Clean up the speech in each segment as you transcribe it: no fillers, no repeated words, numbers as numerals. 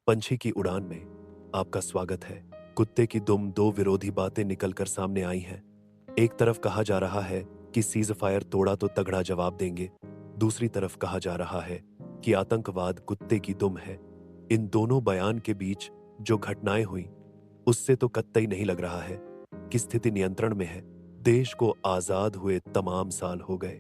पंछी की उड़ान में आपका स्वागत है। कुत्ते की दुम दो विरोधी बातें निकलकर सामने आई हैं। एक तरफ कहा जा रहा है कि सीज फायर तोड़ा तो तगड़ा जवाब देंगे। दूसरी तरफ कहा जा रहा है कि आतंकवाद कुत्ते की दुम है। इन दोनों बयान के बीच जो घटनाएं हुई उससे तो कतई नहीं लग रहा है कि स्थिति नियंत्रण में है। देश को आजाद हुए तमाम साल हो गए,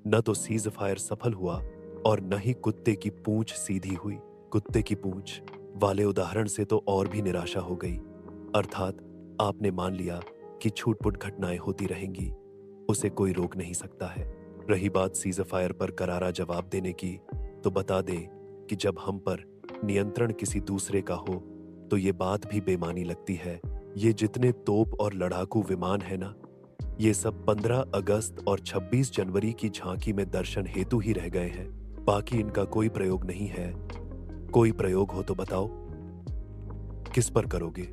न तो सीज फायर सफल हुआ और न ही कुत्ते की पूंछ सीधी हुई। कुत्ते की पूंछ वाले उदाहरण से तो और भी निराशा हो गई। अर्थात आपने मान लिया कि छूटपुट घटनाएं होती रहेंगी, उसे कोई रोक नहीं सकता है। रही बात सीज फायर पर करारा जवाब देने की, तो बता दें कि जब हम पर नियंत्रण किसी दूसरे का हो तो ये बात भी बेमानी लगती है। ये जितने तोप और लड़ाकू विमान है ना, ये सब 15 अगस्त और 26 जनवरी की झांकी में दर्शन हेतु ही रह गए हैं। बाकी इनका कोई प्रयोग नहीं है। कोई प्रयोग हो तो बताओ, किस पर करोगे,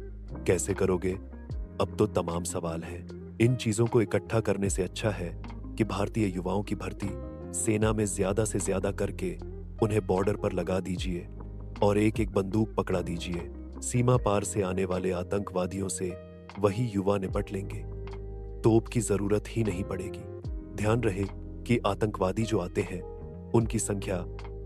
कैसे करोगे? अब तो तमाम सवाल हैं। इन चीजों को इकट्ठा करने से अच्छा है कि भारतीय युवाओं की भर्ती सेना में ज्यादा से ज्यादा करके उन्हें बॉर्डर पर लगा दीजिए और एक एक बंदूक पकड़ा दीजिए। सीमा पार से आने वाले आतंकवादियों से वही युवा निपट लेंगे। तोप की जरूरत ही नहीं पड़ेगी। ध्यान रहे कि आतंकवादी जो आते हैं उनकी संख्या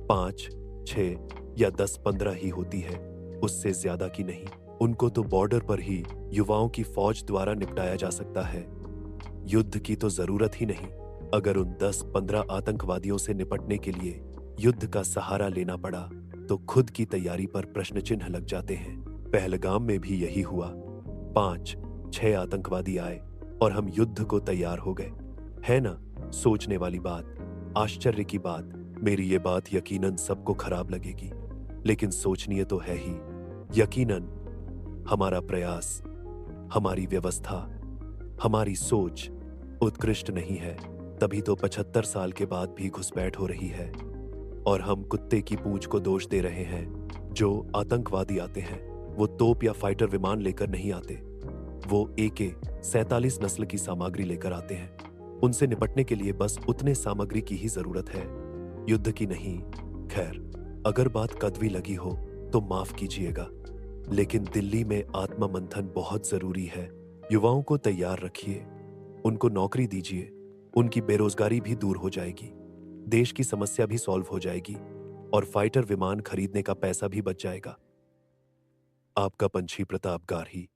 5, 6 या 10-15 ही होती है, उससे ज्यादा की नहीं। उनको तो बॉर्डर पर ही युवाओं की फौज द्वारा निपटाया जा सकता है। युद्ध की तो जरूरत ही नहीं। अगर उन 10-15 आतंकवादियों से निपटने के लिए युद्ध का सहारा लेना पड़ा तो खुद की तैयारी पर प्रश्न चिन्ह लग जाते हैं। पहलगाम में भी यही हुआ। 5-6 आतंकवादी आए और हम युद्ध को तैयार हो गए। है ना सोचने वाली बात, आश्चर्य की बात। मेरी ये बात यकीनन सबको खराब लगेगी, लेकिन सोचनीय तो है ही। यकीनन हमारा प्रयास, हमारी व्यवस्था, हमारी सोच उत्कृष्ट नहीं है, तभी तो 75 साल के बाद भी घुसपैठ हो रही है और हम कुत्ते की पूंछ को दोष दे रहे हैं। जो आतंकवादी आते हैं वो तोप या फाइटर विमान लेकर नहीं आते, वो AK-47 नस्ल की सामग्री लेकर आते हैं। उनसे निपटने के लिए बस उतने सामग्री की ही जरूरत है, युद्ध की नहीं। खैर, अगर बात कड़वी लगी हो तो माफ कीजिएगा, लेकिन दिल्ली में आत्ममंथन बहुत जरूरी है। युवाओं को तैयार रखिए, उनको नौकरी दीजिए, उनकी बेरोजगारी भी दूर हो जाएगी, देश की समस्या भी सॉल्व हो जाएगी और फाइटर विमान खरीदने का पैसा भी बच जाएगा। आपका पंछी प्रताप गारही।